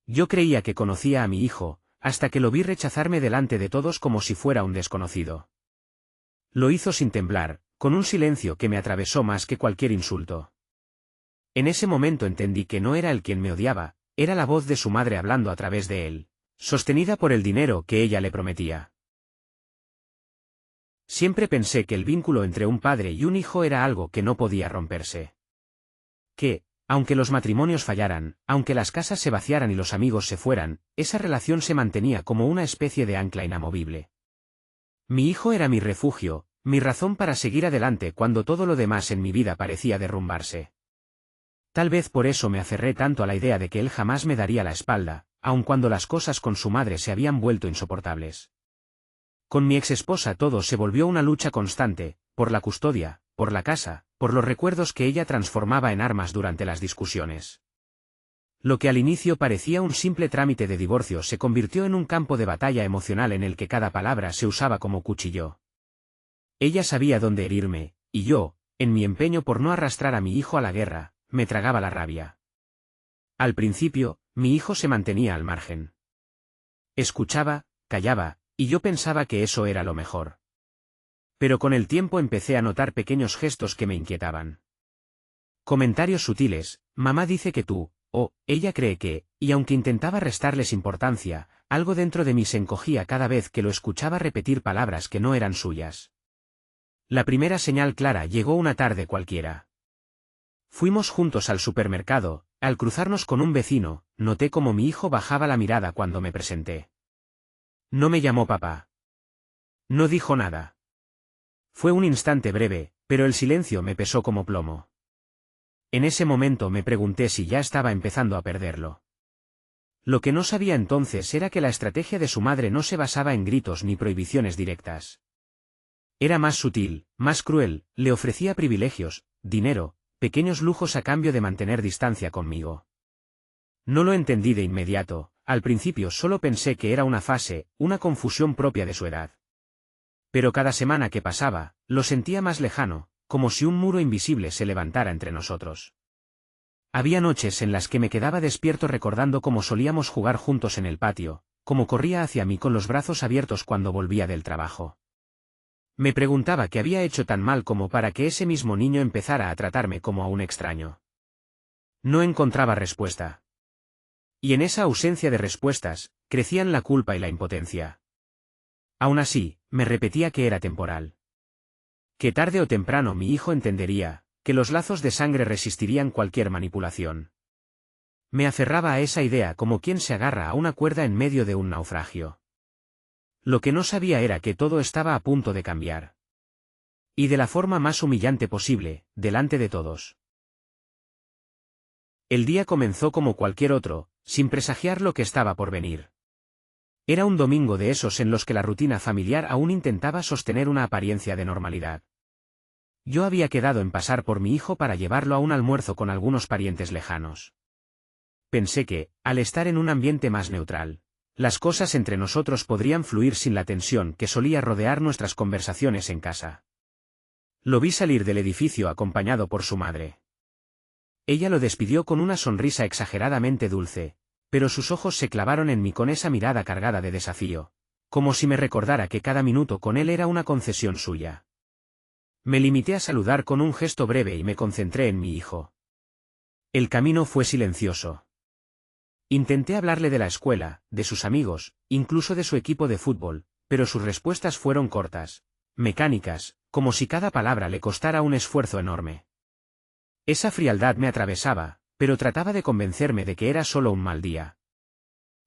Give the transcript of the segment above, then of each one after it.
Yo creía que conocía a mi hijo, hasta que lo vi rechazarme delante de todos como si fuera un desconocido. Lo hizo sin temblar, con un silencio que me atravesó más que cualquier insulto. En ese momento entendí que no era él quien me odiaba, era la voz de su madre hablando a través de él, sostenida por el dinero que ella le prometía. Siempre pensé que el vínculo entre un padre y un hijo era algo que no podía romperse. Que, aunque los matrimonios fallaran, aunque las casas se vaciaran y los amigos se fueran, esa relación se mantenía como una especie de ancla inamovible. Mi hijo era mi refugio, mi razón para seguir adelante cuando todo lo demás en mi vida parecía derrumbarse. Tal vez por eso me aferré tanto a la idea de que él jamás me daría la espalda, aun cuando las cosas con su madre se habían vuelto insoportables. Con mi exesposa todo se volvió una lucha constante, por la custodia, por la casa, por los recuerdos que ella transformaba en armas durante las discusiones. Lo que al inicio parecía un simple trámite de divorcio se convirtió en un campo de batalla emocional en el que cada palabra se usaba como cuchillo. Ella sabía dónde herirme, y yo, en mi empeño por no arrastrar a mi hijo a la guerra, me tragaba la rabia. Al principio, mi hijo se mantenía al margen. Escuchaba, callaba, y yo pensaba que eso era lo mejor. Pero con el tiempo empecé a notar pequeños gestos que me inquietaban. Comentarios sutiles: mamá dice que tú, o ella cree que, y aunque intentaba restarles importancia, algo dentro de mí se encogía cada vez que lo escuchaba repetir palabras que no eran suyas. La primera señal clara llegó una tarde cualquiera. Fuimos juntos al supermercado, al cruzarnos con un vecino, noté cómo mi hijo bajaba la mirada cuando me presenté. No me llamó papá. No dijo nada. Fue un instante breve, pero el silencio me pesó como plomo. En ese momento me pregunté si ya estaba empezando a perderlo. Lo que no sabía entonces era que la estrategia de su madre no se basaba en gritos ni prohibiciones directas. Era más sutil, más cruel, le ofrecía privilegios, dinero, pequeños lujos a cambio de mantener distancia conmigo. No lo entendí de inmediato, al principio solo pensé que era una fase, una confusión propia de su edad. Pero cada semana que pasaba, lo sentía más lejano, como si un muro invisible se levantara entre nosotros. Había noches en las que me quedaba despierto recordando cómo solíamos jugar juntos en el patio, cómo corría hacia mí con los brazos abiertos cuando volvía del trabajo. Me preguntaba qué había hecho tan mal como para que ese mismo niño empezara a tratarme como a un extraño. No encontraba respuesta. Y en esa ausencia de respuestas, crecían la culpa y la impotencia. Aún así, me repetía que era temporal. Que tarde o temprano mi hijo entendería, que los lazos de sangre resistirían cualquier manipulación. Me aferraba a esa idea como quien se agarra a una cuerda en medio de un naufragio. Lo que no sabía era que todo estaba a punto de cambiar. Y de la forma más humillante posible, delante de todos. El día comenzó como cualquier otro, sin presagiar lo que estaba por venir. Era un domingo de esos en los que la rutina familiar aún intentaba sostener una apariencia de normalidad. Yo había quedado en pasar por mi hijo para llevarlo a un almuerzo con algunos parientes lejanos. Pensé que, al estar en un ambiente más neutral, las cosas entre nosotros podrían fluir sin la tensión que solía rodear nuestras conversaciones en casa. Lo vi salir del edificio acompañado por su madre. Ella lo despidió con una sonrisa exageradamente dulce, pero sus ojos se clavaron en mí con esa mirada cargada de desafío, como si me recordara que cada minuto con él era una concesión suya. Me limité a saludar con un gesto breve y me concentré en mi hijo. El camino fue silencioso. Intenté hablarle de la escuela, de sus amigos, incluso de su equipo de fútbol, pero sus respuestas fueron cortas, mecánicas, como si cada palabra le costara un esfuerzo enorme. Esa frialdad me atravesaba, pero trataba de convencerme de que era solo un mal día.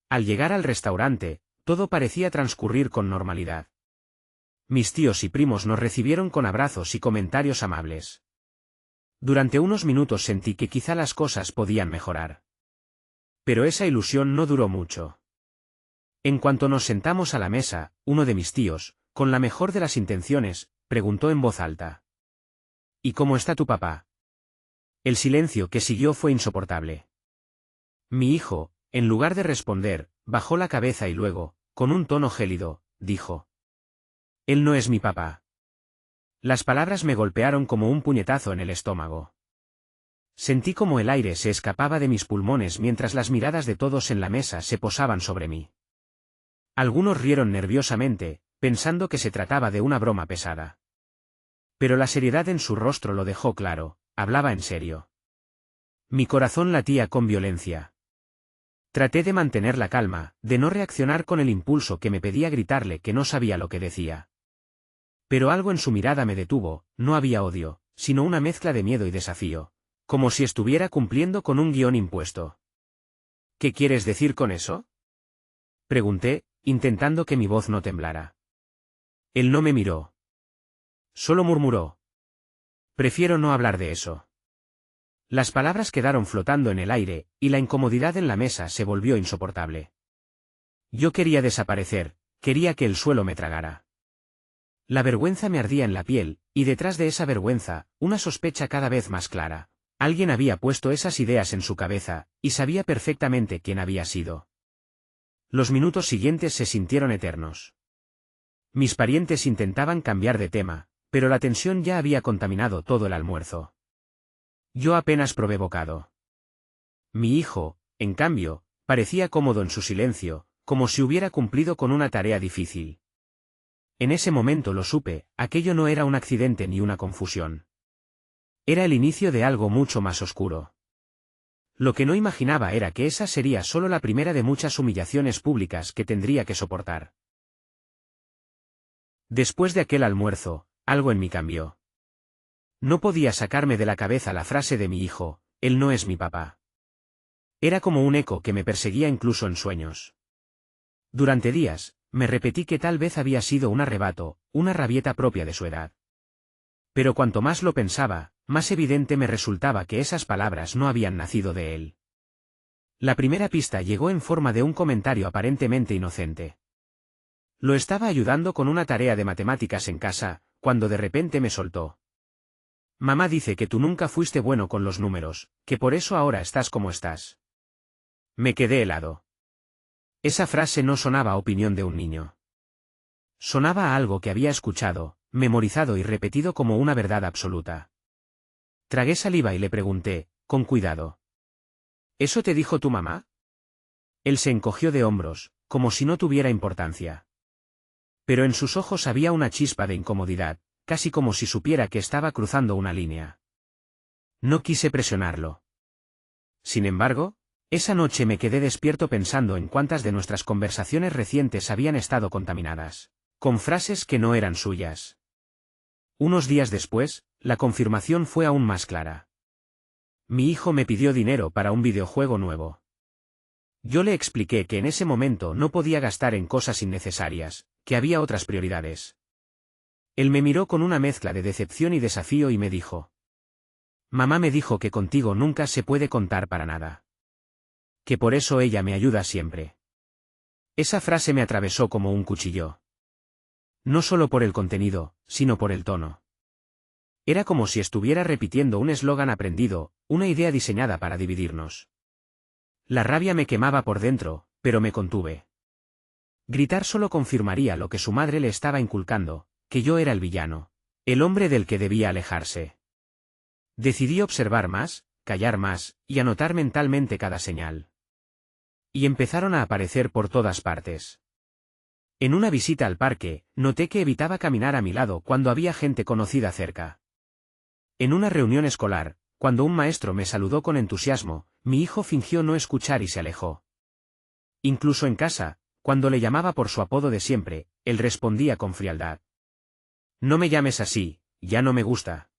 Al llegar al restaurante, todo parecía transcurrir con normalidad. Mis tíos y primos nos recibieron con abrazos y comentarios amables. Durante unos minutos sentí que quizá las cosas podían mejorar. Pero esa ilusión no duró mucho. En cuanto nos sentamos a la mesa, uno de mis tíos, con la mejor de las intenciones, preguntó en voz alta: ¿Y cómo está tu papá? El silencio que siguió fue insoportable. Mi hijo, en lugar de responder, bajó la cabeza y luego, con un tono gélido, dijo: Él no es mi papá. Las palabras me golpearon como un puñetazo en el estómago. Sentí como el aire se escapaba de mis pulmones mientras las miradas de todos en la mesa se posaban sobre mí. Algunos rieron nerviosamente, pensando que se trataba de una broma pesada. Pero la seriedad en su rostro lo dejó claro, hablaba en serio. Mi corazón latía con violencia. Traté de mantener la calma, de no reaccionar con el impulso que me pedía gritarle que no sabía lo que decía. Pero algo en su mirada me detuvo, no había odio, sino una mezcla de miedo y desafío, como si estuviera cumpliendo con un guión impuesto. ¿Qué quieres decir con eso?, pregunté, intentando que mi voz no temblara. Él no me miró. Solo murmuró: prefiero no hablar de eso. Las palabras quedaron flotando en el aire, y la incomodidad en la mesa se volvió insoportable. Yo quería desaparecer, quería que el suelo me tragara. La vergüenza me ardía en la piel, y detrás de esa vergüenza, una sospecha cada vez más clara. Alguien había puesto esas ideas en su cabeza, y sabía perfectamente quién había sido. Los minutos siguientes se sintieron eternos. Mis parientes intentaban cambiar de tema, pero la tensión ya había contaminado todo el almuerzo. Yo apenas probé bocado. Mi hijo, en cambio, parecía cómodo en su silencio, como si hubiera cumplido con una tarea difícil. En ese momento lo supe, aquello no era un accidente ni una confusión. Era el inicio de algo mucho más oscuro. Lo que no imaginaba era que esa sería solo la primera de muchas humillaciones públicas que tendría que soportar. Después de aquel almuerzo, algo en mí cambió. No podía sacarme de la cabeza la frase de mi hijo: él no es mi papá. Era como un eco que me perseguía incluso en sueños. Durante días, me repetí que tal vez había sido un arrebato, una rabieta propia de su edad. Pero cuanto más lo pensaba, más evidente me resultaba que esas palabras no habían nacido de él. La primera pista llegó en forma de un comentario aparentemente inocente. Lo estaba ayudando con una tarea de matemáticas en casa, cuando de repente me soltó: mamá dice que tú nunca fuiste bueno con los números, que por eso ahora estás como estás. Me quedé helado. Esa frase no sonaba a opinión de un niño. Sonaba a algo que había escuchado, memorizado y repetido como una verdad absoluta. Tragué saliva y le pregunté, con cuidado: ¿eso te dijo tu mamá? Él se encogió de hombros, como si no tuviera importancia. Pero en sus ojos había una chispa de incomodidad, casi como si supiera que estaba cruzando una línea. No quise presionarlo. Sin embargo, esa noche me quedé despierto pensando en cuántas de nuestras conversaciones recientes habían estado contaminadas con frases que no eran suyas. Unos días después, la confirmación fue aún más clara. Mi hijo me pidió dinero para un videojuego nuevo. Yo le expliqué que en ese momento no podía gastar en cosas innecesarias, que había otras prioridades. Él me miró con una mezcla de decepción y desafío y me dijo: mamá me dijo que contigo nunca se puede contar para nada. Que por eso ella me ayuda siempre. Esa frase me atravesó como un cuchillo. No solo por el contenido, sino por el tono. Era como si estuviera repitiendo un eslogan aprendido, una idea diseñada para dividirnos. La rabia me quemaba por dentro, pero me contuve. Gritar solo confirmaría lo que su madre le estaba inculcando, que yo era el villano, el hombre del que debía alejarse. Decidí observar más, callar más, y anotar mentalmente cada señal. Y empezaron a aparecer por todas partes. En una visita al parque, noté que evitaba caminar a mi lado cuando había gente conocida cerca. En una reunión escolar, cuando un maestro me saludó con entusiasmo, mi hijo fingió no escuchar y se alejó. Incluso en casa, cuando le llamaba por su apodo de siempre, él respondía con frialdad: no me llames así, ya no me gusta.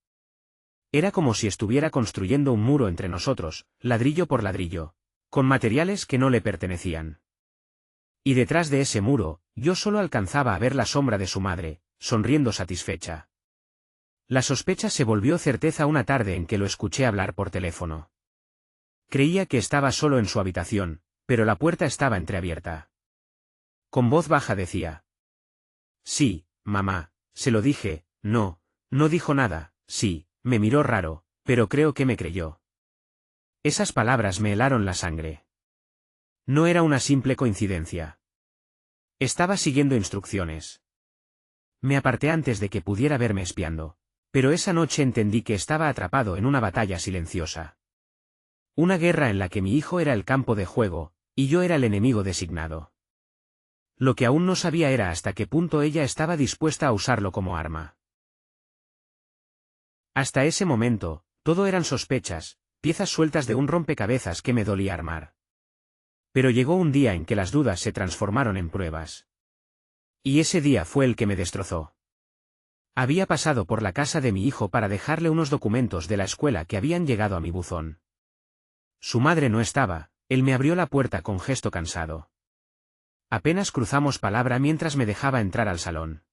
Era como si estuviera construyendo un muro entre nosotros, ladrillo por ladrillo, con materiales que no le pertenecían. Y detrás de ese muro, yo solo alcanzaba a ver la sombra de su madre, sonriendo satisfecha. La sospecha se volvió certeza una tarde en que lo escuché hablar por teléfono. Creía que estaba solo en su habitación, pero la puerta estaba entreabierta. Con voz baja decía: sí, mamá, se lo dije. No, no dijo nada. Sí, me miró raro, pero creo que me creyó. Esas palabras me helaron la sangre. No era una simple coincidencia. Estaba siguiendo instrucciones. Me aparté antes de que pudiera verme espiando, pero esa noche entendí que estaba atrapado en una batalla silenciosa. Una guerra en la que mi hijo era el campo de juego, y yo era el enemigo designado. Lo que aún no sabía era hasta qué punto ella estaba dispuesta a usarlo como arma. Hasta ese momento, todo eran sospechas, piezas sueltas de un rompecabezas que me dolía armar. Pero llegó un día en que las dudas se transformaron en pruebas. Y ese día fue el que me destrozó. Había pasado por la casa de mi hijo para dejarle unos documentos de la escuela que habían llegado a mi buzón. Su madre no estaba, él me abrió la puerta con gesto cansado. Apenas cruzamos palabra mientras me dejaba entrar al salón.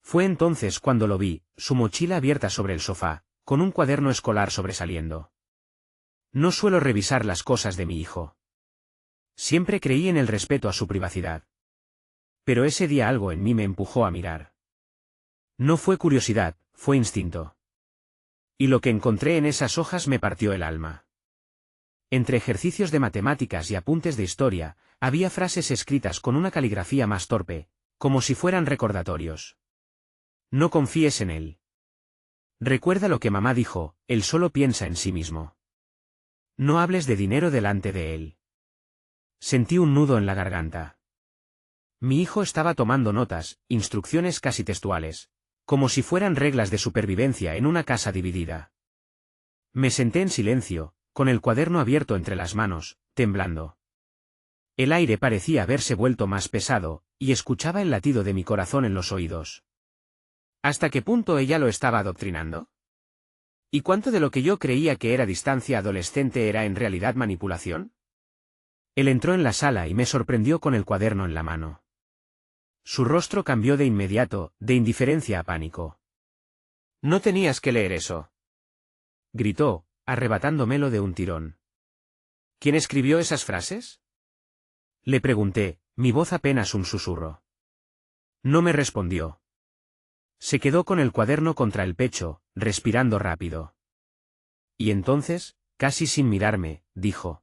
Fue entonces cuando lo vi, su mochila abierta sobre el sofá, con un cuaderno escolar sobresaliendo. No suelo revisar las cosas de mi hijo. Siempre creí en el respeto a su privacidad. Pero ese día algo en mí me empujó a mirar. No fue curiosidad, fue instinto. Y lo que encontré en esas hojas me partió el alma. Entre ejercicios de matemáticas y apuntes de historia, había frases escritas con una caligrafía más torpe, como si fueran recordatorios. No confíes en él. Recuerda lo que mamá dijo, él solo piensa en sí mismo. No hables de dinero delante de él. Sentí un nudo en la garganta. Mi hijo estaba tomando notas, instrucciones casi textuales, como si fueran reglas de supervivencia en una casa dividida. Me senté en silencio, con el cuaderno abierto entre las manos, temblando. El aire parecía haberse vuelto más pesado, y escuchaba el latido de mi corazón en los oídos. ¿Hasta qué punto ella lo estaba adoctrinando? ¿Y cuánto de lo que yo creía que era distancia adolescente era en realidad manipulación? Él entró en la sala y me sorprendió con el cuaderno en la mano. Su rostro cambió de inmediato, de indiferencia a pánico. «No tenías que leer eso», gritó, arrebatándomelo de un tirón. «¿Quién escribió esas frases?», le pregunté, mi voz apenas un susurro. No me respondió. Se quedó con el cuaderno contra el pecho, respirando rápido. Y entonces, casi sin mirarme, dijo: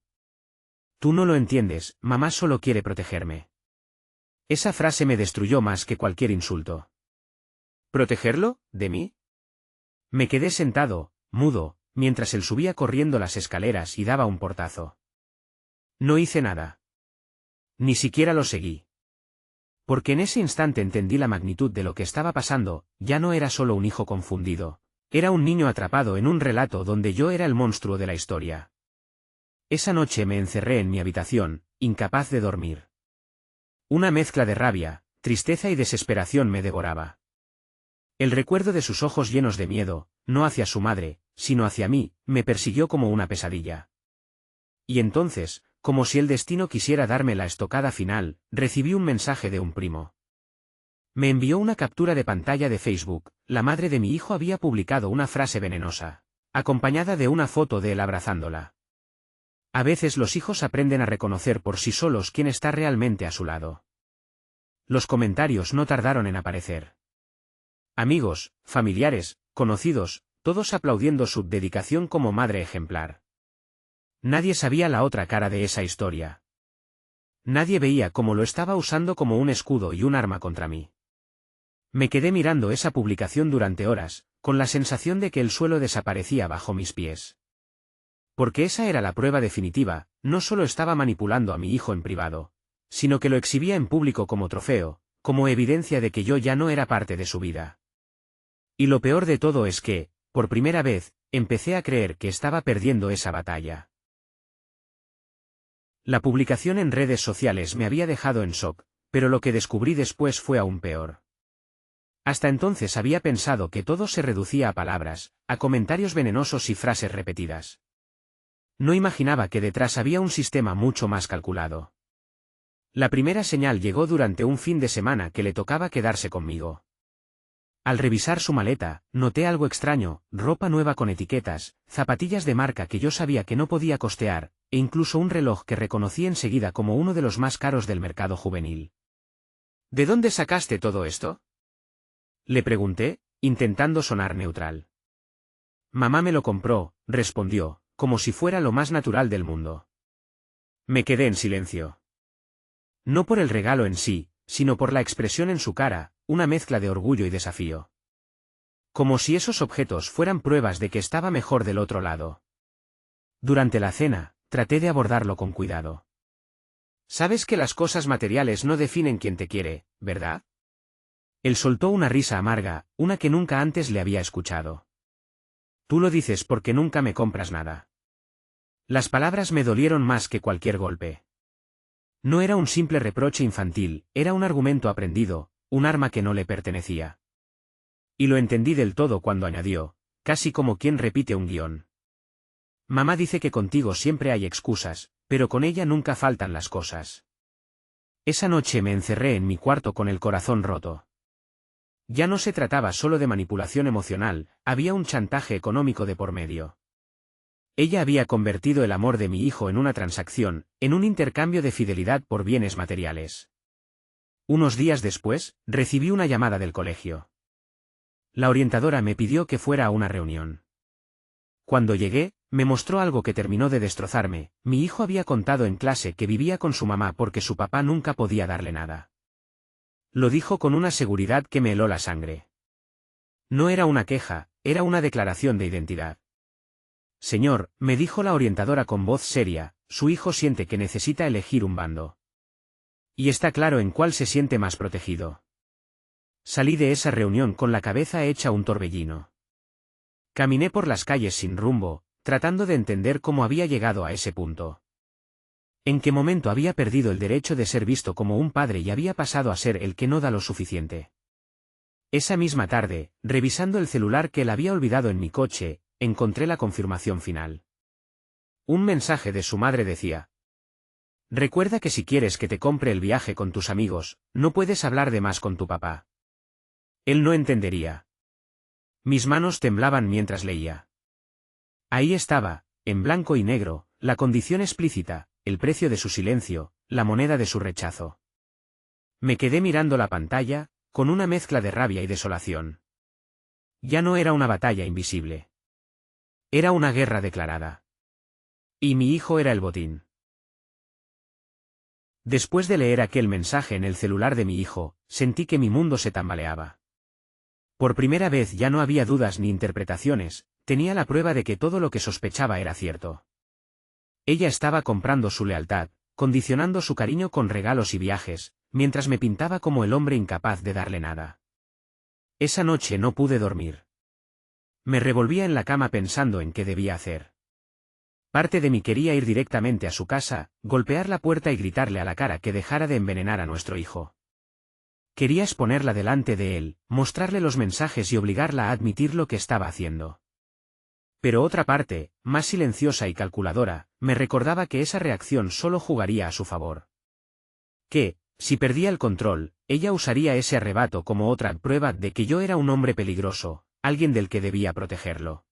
«Tú no lo entiendes, mamá solo quiere protegerme». Esa frase me destruyó más que cualquier insulto. ¿Protegerlo? ¿De mí? Me quedé sentado, mudo, mientras él subía corriendo las escaleras y daba un portazo. No hice nada. Ni siquiera lo seguí. Porque en ese instante entendí la magnitud de lo que estaba pasando, ya no era solo un hijo confundido, era un niño atrapado en un relato donde yo era el monstruo de la historia. Esa noche me encerré en mi habitación, incapaz de dormir. Una mezcla de rabia, tristeza y desesperación me devoraba. El recuerdo de sus ojos llenos de miedo, no hacia su madre, sino hacia mí, me persiguió como una pesadilla. Y entonces, como si el destino quisiera darme la estocada final, recibí un mensaje de un primo. Me envió una captura de pantalla de Facebook, la madre de mi hijo había publicado una frase venenosa, acompañada de una foto de él abrazándola. A veces los hijos aprenden a reconocer por sí solos quién está realmente a su lado. Los comentarios no tardaron en aparecer. Amigos, familiares, conocidos, todos aplaudiendo su dedicación como madre ejemplar. Nadie sabía la otra cara de esa historia. Nadie veía cómo lo estaba usando como un escudo y un arma contra mí. Me quedé mirando esa publicación durante horas, con la sensación de que el suelo desaparecía bajo mis pies. Porque esa era la prueba definitiva, no solo estaba manipulando a mi hijo en privado, sino que lo exhibía en público como trofeo, como evidencia de que yo ya no era parte de su vida. Y lo peor de todo es que, por primera vez, empecé a creer que estaba perdiendo esa batalla. La publicación en redes sociales me había dejado en shock, pero lo que descubrí después fue aún peor. Hasta entonces había pensado que todo se reducía a palabras, a comentarios venenosos y frases repetidas. No imaginaba que detrás había un sistema mucho más calculado. La primera señal llegó durante un fin de semana que le tocaba quedarse conmigo. Al revisar su maleta, noté algo extraño, ropa nueva con etiquetas, zapatillas de marca que yo sabía que no podía costear, e incluso un reloj que reconocí enseguida como uno de los más caros del mercado juvenil. ¿De dónde sacaste todo esto?, le pregunté, intentando sonar neutral. Mamá me lo compró, respondió, como si fuera lo más natural del mundo. Me quedé en silencio. No por el regalo en sí, sino por la expresión en su cara, una mezcla de orgullo y desafío. Como si esos objetos fueran pruebas de que estaba mejor del otro lado. Durante la cena, traté de abordarlo con cuidado. Sabes que las cosas materiales no definen quién te quiere, ¿verdad? Él soltó una risa amarga, una que nunca antes le había escuchado. Tú lo dices porque nunca me compras nada. Las palabras me dolieron más que cualquier golpe. No era un simple reproche infantil, era un argumento aprendido, un arma que no le pertenecía. Y lo entendí del todo cuando añadió, casi como quien repite un guión. Mamá dice que contigo siempre hay excusas, pero con ella nunca faltan las cosas. Esa noche me encerré en mi cuarto con el corazón roto. Ya no se trataba solo de manipulación emocional, había un chantaje económico de por medio. Ella había convertido el amor de mi hijo en una transacción, en un intercambio de fidelidad por bienes materiales. Unos días después, recibí una llamada del colegio. La orientadora me pidió que fuera a una reunión. Cuando llegué, me mostró algo que terminó de destrozarme. Mi hijo había contado en clase que vivía con su mamá porque su papá nunca podía darle nada. Lo dijo con una seguridad que me heló la sangre. No era una queja, era una declaración de identidad. Señor, me dijo la orientadora con voz seria, su hijo siente que necesita elegir un bando. Y está claro en cuál se siente más protegido. Salí de esa reunión con la cabeza hecha un torbellino. Caminé por las calles sin rumbo, tratando de entender cómo había llegado a ese punto. ¿En qué momento había perdido el derecho de ser visto como un padre y había pasado a ser el que no da lo suficiente? Esa misma tarde, revisando el celular que él había olvidado en mi coche, encontré la confirmación final. Un mensaje de su madre decía: recuerda que si quieres que te compre el viaje con tus amigos, no puedes hablar de más con tu papá. Él no entendería. Mis manos temblaban mientras leía. Ahí estaba, en blanco y negro, la condición explícita, el precio de su silencio, la moneda de su rechazo. Me quedé mirando la pantalla, con una mezcla de rabia y desolación. Ya no era una batalla invisible. Era una guerra declarada. Y mi hijo era el botín. Después de leer aquel mensaje en el celular de mi hijo, sentí que mi mundo se tambaleaba. Por primera vez ya no había dudas ni interpretaciones, tenía la prueba de que todo lo que sospechaba era cierto. Ella estaba comprando su lealtad, condicionando su cariño con regalos y viajes, mientras me pintaba como el hombre incapaz de darle nada. Esa noche no pude dormir. Me revolvía en la cama pensando en qué debía hacer. Parte de mí quería ir directamente a su casa, golpear la puerta y gritarle a la cara que dejara de envenenar a nuestro hijo. Quería exponerla delante de él, mostrarle los mensajes y obligarla a admitir lo que estaba haciendo. Pero otra parte, más silenciosa y calculadora, me recordaba que esa reacción solo jugaría a su favor. Que, si perdía el control, ella usaría ese arrebato como otra prueba de que yo era un hombre peligroso, alguien del que debía protegerlo.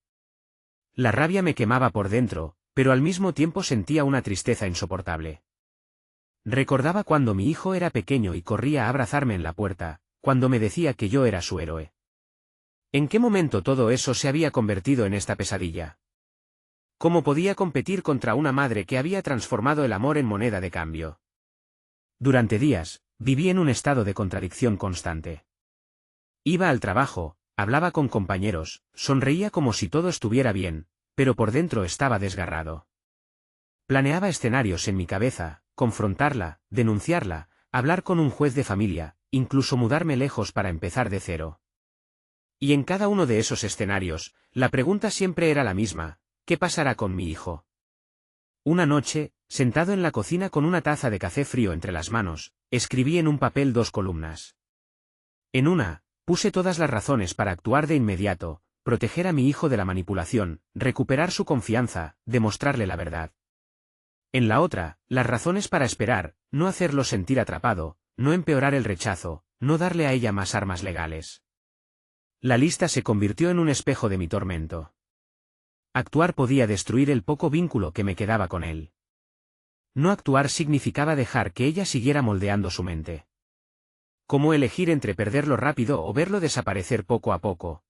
La rabia me quemaba por dentro, pero al mismo tiempo sentía una tristeza insoportable. Recordaba cuando mi hijo era pequeño y corría a abrazarme en la puerta, cuando me decía que yo era su héroe. ¿En qué momento todo eso se había convertido en esta pesadilla? ¿Cómo podía competir contra una madre que había transformado el amor en moneda de cambio? Durante días, viví en un estado de contradicción constante. Iba al trabajo, hablaba con compañeros, sonreía como si todo estuviera bien, pero por dentro estaba desgarrado. Planeaba escenarios en mi cabeza, confrontarla, denunciarla, hablar con un juez de familia, incluso mudarme lejos para empezar de cero. Y en cada uno de esos escenarios, la pregunta siempre era la misma: ¿qué pasará con mi hijo? Una noche, sentado en la cocina con una taza de café frío entre las manos, escribí en un papel 2 columnas. En una, puse todas las razones para actuar de inmediato, proteger a mi hijo de la manipulación, recuperar su confianza, demostrarle la verdad. En la otra, las razones para esperar, no hacerlo sentir atrapado, no empeorar el rechazo, no darle a ella más armas legales. La lista se convirtió en un espejo de mi tormento. Actuar podía destruir el poco vínculo que me quedaba con él. No actuar significaba dejar que ella siguiera moldeando su mente. ¿Cómo elegir entre perderlo rápido o verlo desaparecer poco a poco?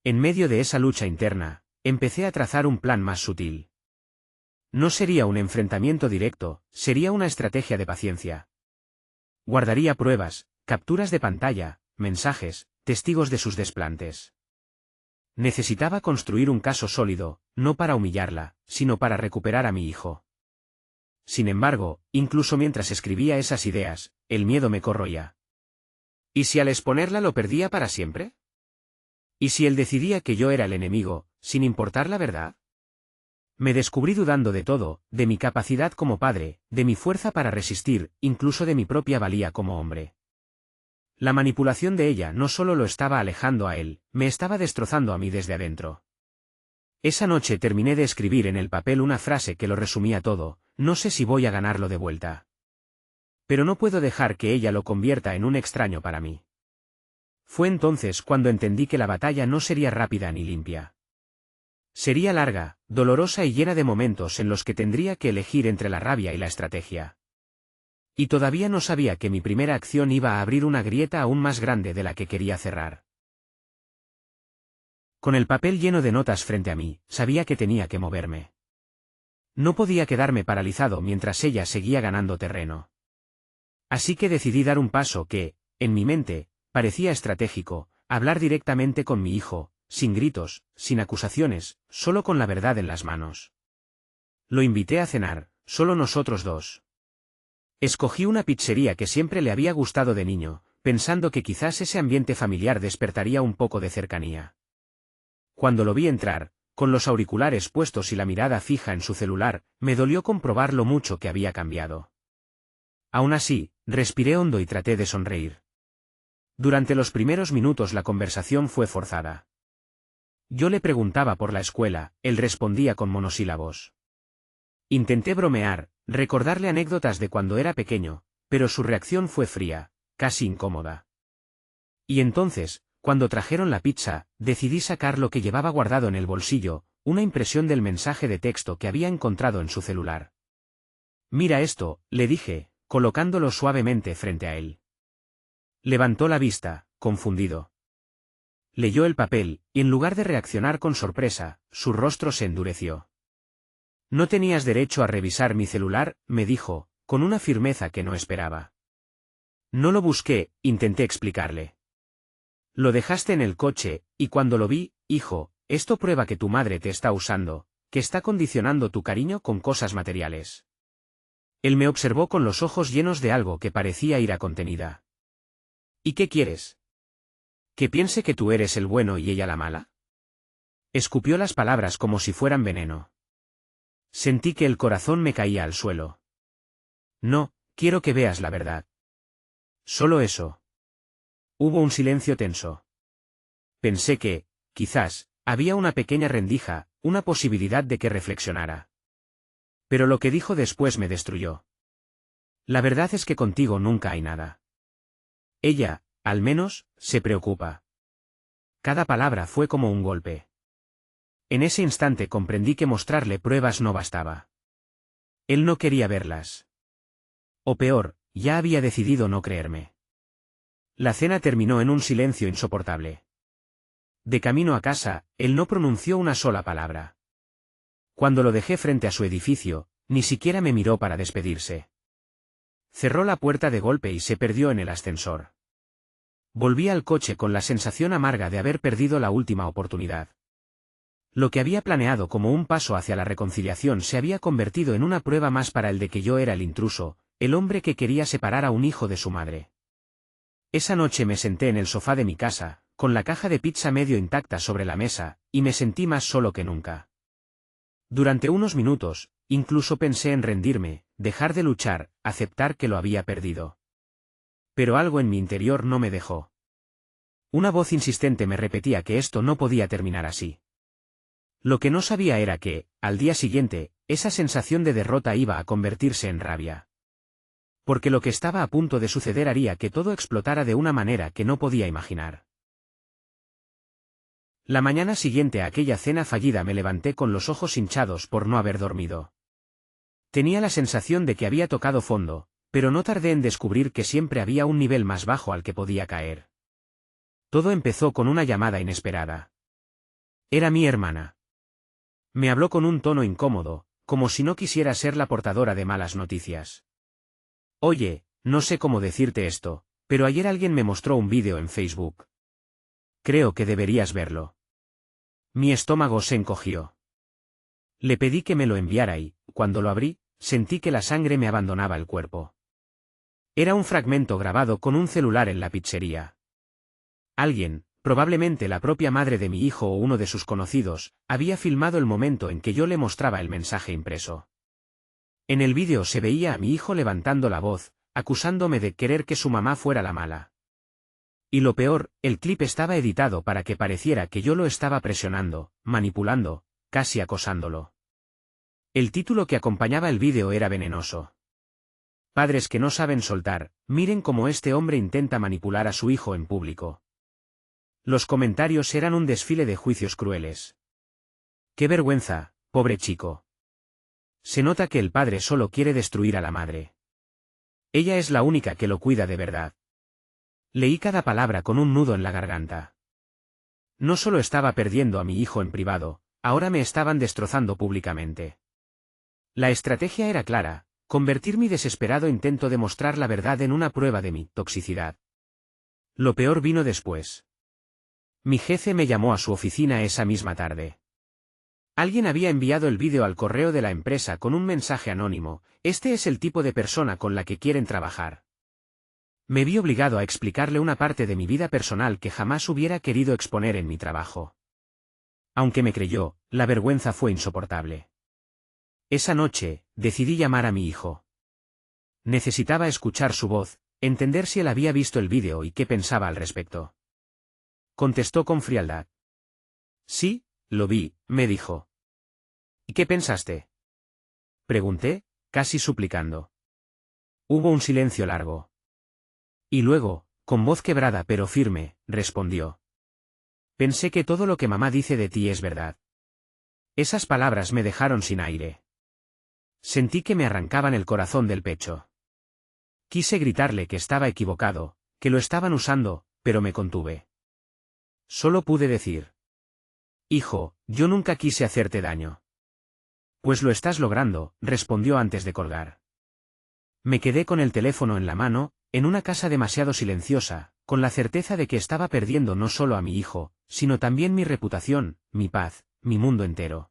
En medio de esa lucha interna, empecé a trazar un plan más sutil. No sería un enfrentamiento directo, sería una estrategia de paciencia. Guardaría pruebas, capturas de pantalla, mensajes, testigos de sus desplantes. Necesitaba construir un caso sólido, no para humillarla, sino para recuperar a mi hijo. Sin embargo, incluso mientras escribía esas ideas, el miedo me corroía. ¿Y si al exponerla lo perdía para siempre? ¿Y si él decidía que yo era el enemigo, sin importar la verdad? Me descubrí dudando de todo, de mi capacidad como padre, de mi fuerza para resistir, incluso de mi propia valía como hombre. La manipulación de ella no solo lo estaba alejando a él, me estaba destrozando a mí desde adentro. Esa noche terminé de escribir en el papel una frase que lo resumía todo: no sé si voy a ganarlo de vuelta. Pero no puedo dejar que ella lo convierta en un extraño para mí. Fue entonces cuando entendí que la batalla no sería rápida ni limpia. Sería larga, dolorosa y llena de momentos en los que tendría que elegir entre la rabia y la estrategia. Y todavía no sabía que mi primera acción iba a abrir una grieta aún más grande de la que quería cerrar. Con el papel lleno de notas frente a mí, sabía que tenía que moverme. No podía quedarme paralizado mientras ella seguía ganando terreno. Así que decidí dar un paso que, en mi mente, parecía estratégico: hablar directamente con mi hijo, sin gritos, sin acusaciones, solo con la verdad en las manos. Lo invité a cenar, solo nosotros dos. Escogí una pizzería que siempre le había gustado de niño, pensando que quizás ese ambiente familiar despertaría un poco de cercanía. Cuando lo vi entrar, con los auriculares puestos y la mirada fija en su celular, me dolió comprobar lo mucho que había cambiado. Aún así, respiré hondo y traté de sonreír. Durante los primeros minutos la conversación fue forzada. Yo le preguntaba por la escuela, él respondía con monosílabos. Intenté bromear, recordarle anécdotas de cuando era pequeño, pero su reacción fue fría, casi incómoda. Y entonces, cuando trajeron la pizza, decidí sacar lo que llevaba guardado en el bolsillo, una impresión del mensaje de texto que había encontrado en su celular. Mira esto, le dije, colocándolo suavemente frente a él. Levantó la vista, confundido. Leyó el papel, y en lugar de reaccionar con sorpresa, su rostro se endureció. No tenías derecho a revisar mi celular, me dijo, con una firmeza que no esperaba. No lo busqué, intenté explicarle. Lo dejaste en el coche, y cuando lo vi, hijo, esto prueba que tu madre te está usando, que está condicionando tu cariño con cosas materiales. Él me observó con los ojos llenos de algo que parecía ira contenida. ¿Y qué quieres? ¿Que piense que tú eres el bueno y ella la mala? Escupió las palabras como si fueran veneno. Sentí que el corazón me caía al suelo. No, quiero que veas la verdad. Solo eso. Hubo un silencio tenso. Pensé que, quizás, había una pequeña rendija, una posibilidad de que reflexionara. Pero lo que dijo después me destruyó. La verdad es que contigo nunca hay nada. Ella, al menos, se preocupa. Cada palabra fue como un golpe. En ese instante comprendí que mostrarle pruebas no bastaba. Él no quería verlas. O peor, ya había decidido no creerme. La cena terminó en un silencio insoportable. De camino a casa, él no pronunció una sola palabra. Cuando lo dejé frente a su edificio, ni siquiera me miró para despedirse. Cerró la puerta de golpe y se perdió en el ascensor. Volví al coche con la sensación amarga de haber perdido la última oportunidad. Lo que había planeado como un paso hacia la reconciliación se había convertido en una prueba más para el de que yo era el intruso, el hombre que quería separar a un hijo de su madre. Esa noche me senté en el sofá de mi casa, con la caja de pizza medio intacta sobre la mesa, y me sentí más solo que nunca. Durante unos minutos, incluso pensé en rendirme, dejar de luchar, aceptar que lo había perdido. Pero algo en mi interior no me dejó. Una voz insistente me repetía que esto no podía terminar así. Lo que no sabía era que, al día siguiente, esa sensación de derrota iba a convertirse en rabia. Porque lo que estaba a punto de suceder haría que todo explotara de una manera que no podía imaginar. La mañana siguiente a aquella cena fallida me levanté con los ojos hinchados por no haber dormido. Tenía la sensación de que había tocado fondo, pero no tardé en descubrir que siempre había un nivel más bajo al que podía caer. Todo empezó con una llamada inesperada. Era mi hermana. Me habló con un tono incómodo, como si no quisiera ser la portadora de malas noticias. Oye, no sé cómo decirte esto, pero ayer alguien me mostró un vídeo en Facebook. Creo que deberías verlo. Mi estómago se encogió. Le pedí que me lo enviara y, cuando lo abrí, sentí que la sangre me abandonaba el cuerpo. Era un fragmento grabado con un celular en la pizzería. Alguien, probablemente la propia madre de mi hijo o uno de sus conocidos, había filmado el momento en que yo le mostraba el mensaje impreso. En el vídeo se veía a mi hijo levantando la voz, acusándome de querer que su mamá fuera la mala. Y lo peor, el clip estaba editado para que pareciera que yo lo estaba presionando, manipulando, casi acosándolo. El título que acompañaba el vídeo era venenoso. Padres que no saben soltar, miren cómo este hombre intenta manipular a su hijo en público. Los comentarios eran un desfile de juicios crueles. ¡Qué vergüenza, pobre chico! Se nota que el padre solo quiere destruir a la madre. Ella es la única que lo cuida de verdad. Leí cada palabra con un nudo en la garganta. No solo estaba perdiendo a mi hijo en privado, ahora me estaban destrozando públicamente. La estrategia era clara, convertir mi desesperado intento de mostrar la verdad en una prueba de mi toxicidad. Lo peor vino después. Mi jefe me llamó a su oficina esa misma tarde. Alguien había enviado el vídeo al correo de la empresa con un mensaje anónimo: este es el tipo de persona con la que quieren trabajar. Me vi obligado a explicarle una parte de mi vida personal que jamás hubiera querido exponer en mi trabajo. Aunque me creyó, la vergüenza fue insoportable. Esa noche, decidí llamar a mi hijo. Necesitaba escuchar su voz, entender si él había visto el vídeo y qué pensaba al respecto. Contestó con frialdad. Sí, lo vi, me dijo. ¿Y qué pensaste? Pregunté, casi suplicando. Hubo un silencio largo. Y luego, con voz quebrada pero firme, respondió. Pensé que todo lo que mamá dice de ti es verdad. Esas palabras me dejaron sin aire. Sentí que me arrancaban el corazón del pecho. Quise gritarle que estaba equivocado, que lo estaban usando, pero me contuve. Solo pude decir: hijo, yo nunca quise hacerte daño. Pues lo estás logrando, respondió antes de colgar. Me quedé con el teléfono en la mano, en una casa demasiado silenciosa, con la certeza de que estaba perdiendo no solo a mi hijo, sino también mi reputación, mi paz, mi mundo entero.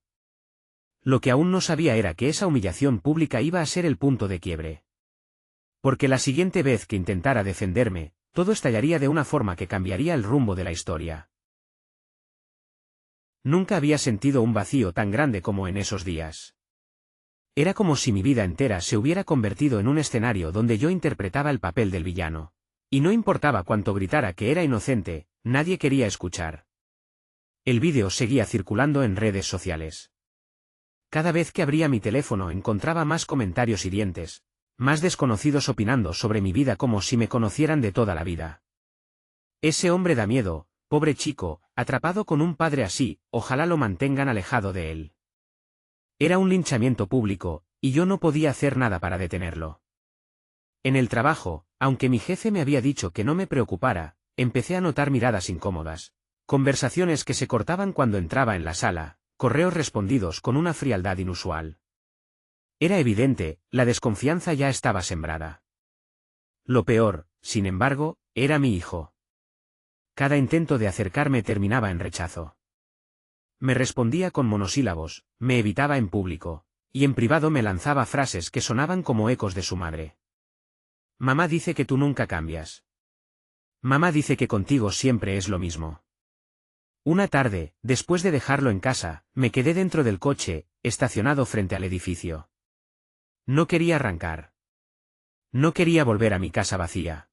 Lo que aún no sabía era que esa humillación pública iba a ser el punto de quiebre. Porque la siguiente vez que intentara defenderme, todo estallaría de una forma que cambiaría el rumbo de la historia. Nunca había sentido un vacío tan grande como en esos días. Era como si mi vida entera se hubiera convertido en un escenario donde yo interpretaba el papel del villano. Y no importaba cuánto gritara que era inocente, nadie quería escuchar. El vídeo seguía circulando en redes sociales. Cada vez que abría mi teléfono encontraba más comentarios hirientes, más desconocidos opinando sobre mi vida como si me conocieran de toda la vida. Ese hombre da miedo, pobre chico, atrapado con un padre así, ojalá lo mantengan alejado de él. Era un linchamiento público, y yo no podía hacer nada para detenerlo. En el trabajo, aunque mi jefe me había dicho que no me preocupara, empecé a notar miradas incómodas, conversaciones que se cortaban cuando entraba en la sala, correos respondidos con una frialdad inusual. Era evidente, la desconfianza ya estaba sembrada. Lo peor, sin embargo, era mi hijo. Cada intento de acercarme terminaba en rechazo. Me respondía con monosílabos, me evitaba en público, y en privado me lanzaba frases que sonaban como ecos de su madre. Mamá dice que tú nunca cambias. Mamá dice que contigo siempre es lo mismo. Una tarde, después de dejarlo en casa, me quedé dentro del coche, estacionado frente al edificio. No quería arrancar. No quería volver a mi casa vacía.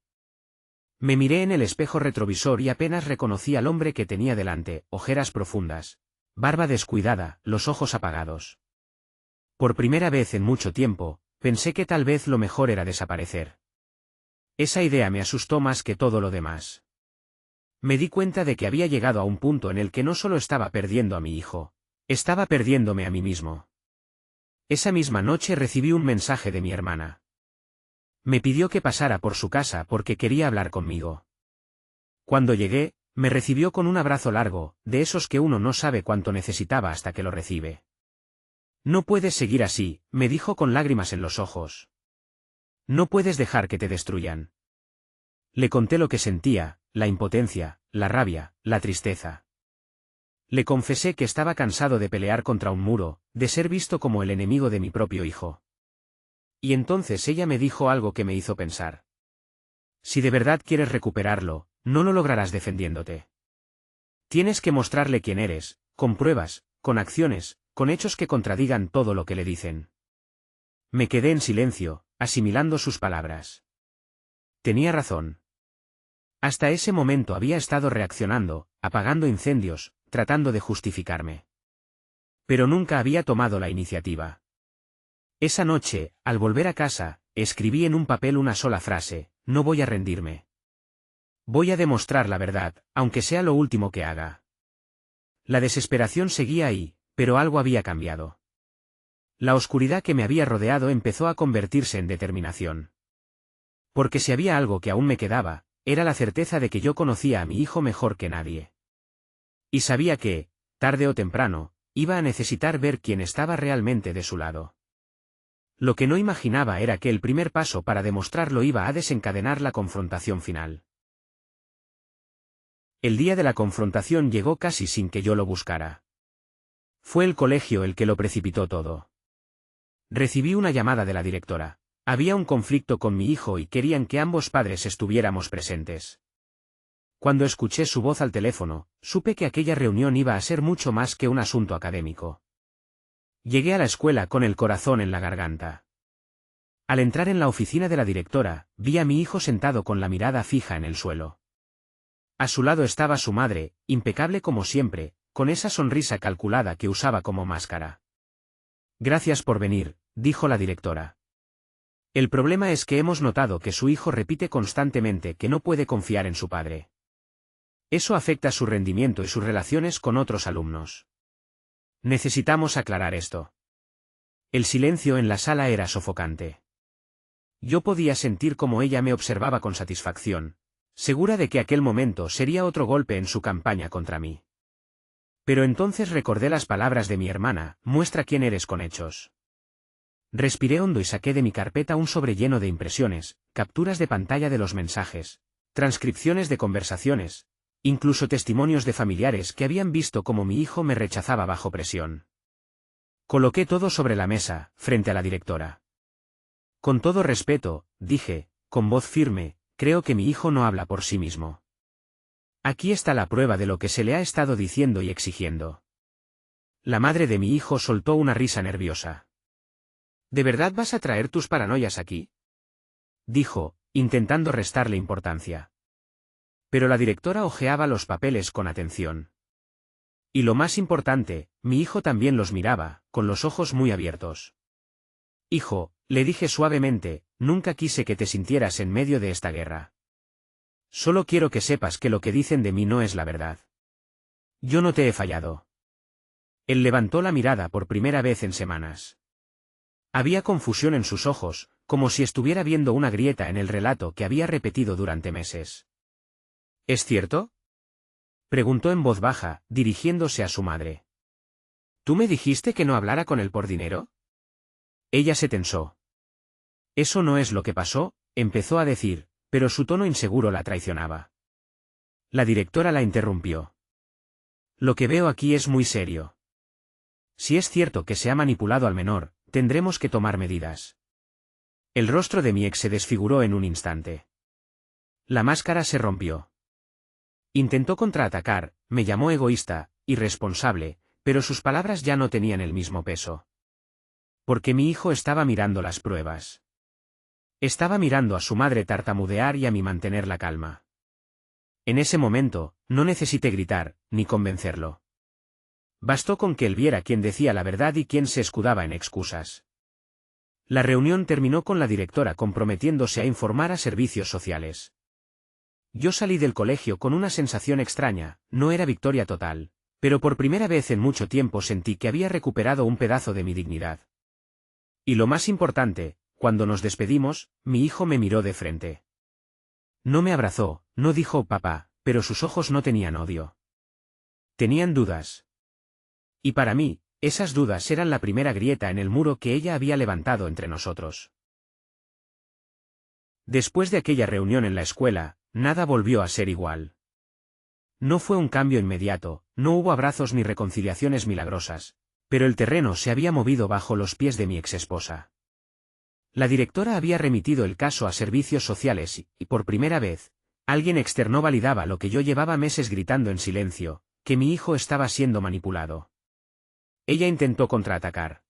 Me miré en el espejo retrovisor y apenas reconocí al hombre que tenía delante, ojeras profundas, barba descuidada, los ojos apagados. Por primera vez en mucho tiempo, pensé que tal vez lo mejor era desaparecer. Esa idea me asustó más que todo lo demás. Me di cuenta de que había llegado a un punto en el que no solo estaba perdiendo a mi hijo, estaba perdiéndome a mí mismo. Esa misma noche recibí un mensaje de mi hermana. Me pidió que pasara por su casa porque quería hablar conmigo. Cuando llegué, me recibió con un abrazo largo, de esos que uno no sabe cuánto necesitaba hasta que lo recibe. No puedes seguir así, me dijo con lágrimas en los ojos. No puedes dejar que te destruyan. Le conté lo que sentía, la impotencia, la rabia, la tristeza. Le confesé que estaba cansado de pelear contra un muro, de ser visto como el enemigo de mi propio hijo. Y entonces ella me dijo algo que me hizo pensar. Si de verdad quieres recuperarlo, no lo lograrás defendiéndote. Tienes que mostrarle quién eres, con pruebas, con acciones, con hechos que contradigan todo lo que le dicen. Me quedé en silencio, asimilando sus palabras. Tenía razón. Hasta ese momento había estado reaccionando, apagando incendios, tratando de justificarme. Pero nunca había tomado la iniciativa. Esa noche, al volver a casa, escribí en un papel una sola frase: no voy a rendirme. Voy a demostrar la verdad, aunque sea lo último que haga. La desesperación seguía ahí, pero algo había cambiado. La oscuridad que me había rodeado empezó a convertirse en determinación. Porque si había algo que aún me quedaba, era la certeza de que yo conocía a mi hijo mejor que nadie. Y sabía que, tarde o temprano, iba a necesitar ver quién estaba realmente de su lado. Lo que no imaginaba era que el primer paso para demostrarlo iba a desencadenar la confrontación final. El día de la confrontación llegó casi sin que yo lo buscara. Fue el colegio el que lo precipitó todo. Recibí una llamada de la directora. Había un conflicto con mi hijo y querían que ambos padres estuviéramos presentes. Cuando escuché su voz al teléfono, supe que aquella reunión iba a ser mucho más que un asunto académico. Llegué a la escuela con el corazón en la garganta. Al entrar en la oficina de la directora, vi a mi hijo sentado con la mirada fija en el suelo. A su lado estaba su madre, impecable como siempre, con esa sonrisa calculada que usaba como máscara. Gracias por venir, dijo la directora. El problema es que hemos notado que su hijo repite constantemente que no puede confiar en su padre. Eso afecta su rendimiento y sus relaciones con otros alumnos. Necesitamos aclarar esto. El silencio en la sala era sofocante. Yo podía sentir cómo ella me observaba con satisfacción, segura de que aquel momento sería otro golpe en su campaña contra mí. Pero entonces recordé las palabras de mi hermana: muestra quién eres con hechos. Respiré hondo y saqué de mi carpeta un sobre lleno de impresiones, capturas de pantalla de los mensajes, transcripciones de conversaciones, incluso testimonios de familiares que habían visto cómo mi hijo me rechazaba bajo presión. Coloqué todo sobre la mesa, frente a la directora. Con todo respeto, dije, con voz firme, creo que mi hijo no habla por sí mismo. Aquí está la prueba de lo que se le ha estado diciendo y exigiendo. La madre de mi hijo soltó una risa nerviosa. ¿De verdad vas a traer tus paranoias aquí?, dijo, intentando restarle importancia. Pero la directora hojeaba los papeles con atención. Y lo más importante, mi hijo también los miraba, con los ojos muy abiertos. Hijo, le dije suavemente, nunca quise que te sintieras en medio de esta guerra. Solo quiero que sepas que lo que dicen de mí no es la verdad. Yo no te he fallado. Él levantó la mirada por primera vez en semanas. Había confusión en sus ojos, como si estuviera viendo una grieta en el relato que había repetido durante meses. ¿Es cierto?, preguntó en voz baja, dirigiéndose a su madre. ¿Tú me dijiste que no hablara con él por dinero? Ella se tensó. Eso no es lo que pasó, empezó a decir, pero su tono inseguro la traicionaba. La directora la interrumpió. Lo que veo aquí es muy serio. Si es cierto que se ha manipulado al menor, tendremos que tomar medidas. El rostro de mi ex se desfiguró en un instante. La máscara se rompió. Intentó contraatacar, me llamó egoísta, irresponsable, pero sus palabras ya no tenían el mismo peso. Porque mi hijo estaba mirando las pruebas. Estaba mirando a su madre tartamudear y a mí mantener la calma. En ese momento, no necesité gritar, ni convencerlo. Bastó con que él viera quién decía la verdad y quién se escudaba en excusas. La reunión terminó con la directora comprometiéndose a informar a servicios sociales. Yo salí del colegio con una sensación extraña, no era victoria total, pero por primera vez en mucho tiempo sentí que había recuperado un pedazo de mi dignidad. Y lo más importante, cuando nos despedimos, mi hijo me miró de frente. No me abrazó, no dijo papá, pero sus ojos no tenían odio. Tenían dudas. Y para mí, esas dudas eran la primera grieta en el muro que ella había levantado entre nosotros. Después de aquella reunión en la escuela, nada volvió a ser igual. No fue un cambio inmediato, no hubo abrazos ni reconciliaciones milagrosas, pero el terreno se había movido bajo los pies de mi exesposa. La directora había remitido el caso a servicios sociales y, por primera vez, alguien externo validaba lo que yo llevaba meses gritando en silencio, que mi hijo estaba siendo manipulado. Ella intentó contraatacar.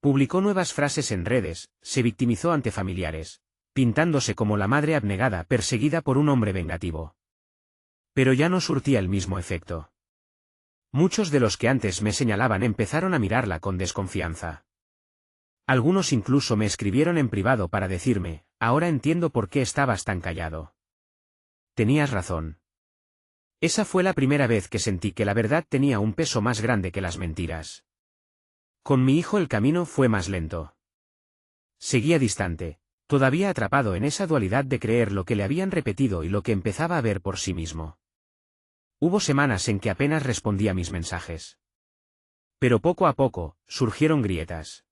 Publicó nuevas frases en redes, se victimizó ante familiares, pintándose como la madre abnegada perseguida por un hombre vengativo. Pero ya no surtía el mismo efecto. Muchos de los que antes me señalaban empezaron a mirarla con desconfianza. Algunos incluso me escribieron en privado para decirme, ahora entiendo por qué estabas tan callado. Tenías razón. Esa fue la primera vez que sentí que la verdad tenía un peso más grande que las mentiras. Con mi hijo el camino fue más lento. Seguía distante, todavía atrapado en esa dualidad de creer lo que le habían repetido y lo que empezaba a ver por sí mismo. Hubo semanas en que apenas respondía a mis mensajes. Pero poco a poco, surgieron grietas.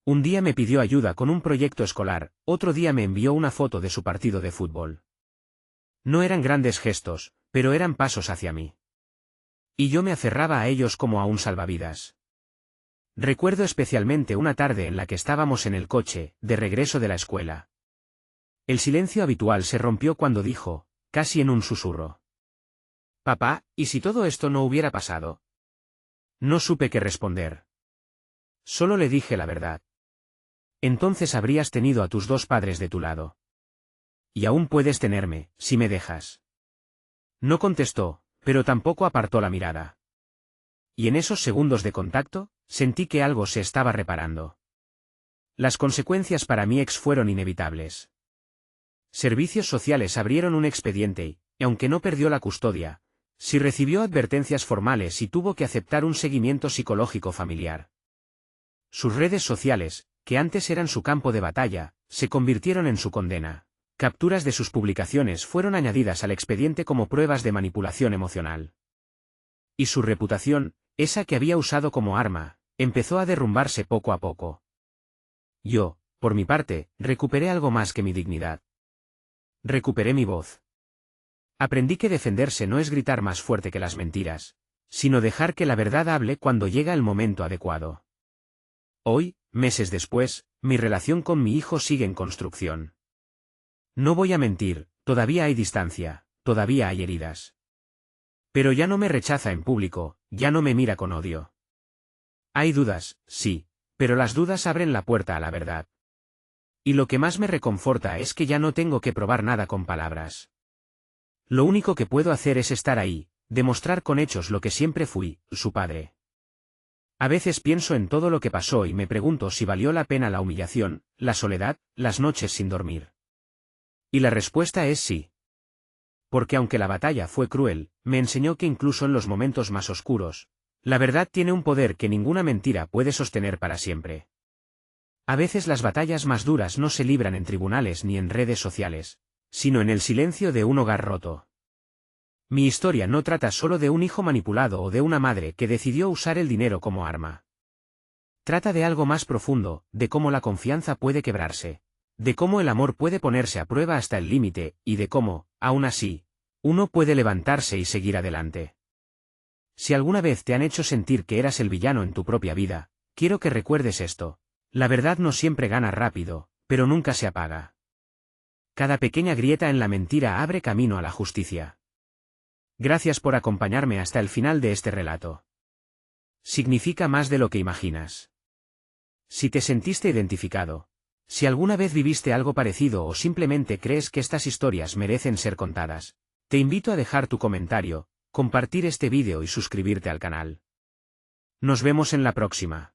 Un día me pidió ayuda con un proyecto escolar, otro día me envió una foto de su partido de fútbol. No eran grandes gestos, pero eran pasos hacia mí. Y yo me aferraba a ellos como a un salvavidas. Recuerdo especialmente una tarde en la que estábamos en el coche, de regreso de la escuela. El silencio habitual se rompió cuando dijo, casi en un susurro: «Papá, ¿y si todo esto no hubiera pasado?» No supe qué responder. Solo le dije la verdad. Entonces habrías tenido a tus dos padres de tu lado. Y aún puedes tenerme, si me dejas. No contestó, pero tampoco apartó la mirada. Y en esos segundos de contacto, sentí que algo se estaba reparando. Las consecuencias para mi ex fueron inevitables. Servicios sociales abrieron un expediente y, aunque no perdió la custodia, sí recibió advertencias formales y tuvo que aceptar un seguimiento psicológico familiar. Sus redes sociales, que antes eran su campo de batalla, se convirtieron en su condena. Capturas de sus publicaciones fueron añadidas al expediente como pruebas de manipulación emocional. Y su reputación, esa que había usado como arma, empezó a derrumbarse poco a poco. Yo, por mi parte, recuperé algo más que mi dignidad. Recuperé mi voz. Aprendí que defenderse no es gritar más fuerte que las mentiras, sino dejar que la verdad hable cuando llega el momento adecuado. Hoy, meses después, mi relación con mi hijo sigue en construcción. No voy a mentir, todavía hay distancia, todavía hay heridas. Pero ya no me rechaza en público, ya no me mira con odio. Hay dudas, sí, pero las dudas abren la puerta a la verdad. Y lo que más me reconforta es que ya no tengo que probar nada con palabras. Lo único que puedo hacer es estar ahí, demostrar con hechos lo que siempre fui, su padre. A veces pienso en todo lo que pasó y me pregunto si valió la pena la humillación, la soledad, las noches sin dormir. Y la respuesta es sí. Porque aunque la batalla fue cruel, me enseñó que incluso en los momentos más oscuros, la verdad tiene un poder que ninguna mentira puede sostener para siempre. A veces las batallas más duras no se libran en tribunales ni en redes sociales, sino en el silencio de un hogar roto. Mi historia no trata solo de un hijo manipulado o de una madre que decidió usar el dinero como arma. Trata de algo más profundo, de cómo la confianza puede quebrarse, de cómo el amor puede ponerse a prueba hasta el límite, y de cómo, aún así, uno puede levantarse y seguir adelante. Si alguna vez te han hecho sentir que eras el villano en tu propia vida, quiero que recuerdes esto: la verdad no siempre gana rápido, pero nunca se apaga. Cada pequeña grieta en la mentira abre camino a la justicia. Gracias por acompañarme hasta el final de este relato. Significa más de lo que imaginas. Si te sentiste identificado, si alguna vez viviste algo parecido o simplemente crees que estas historias merecen ser contadas, te invito a dejar tu comentario, compartir este vídeo y suscribirte al canal. Nos vemos en la próxima.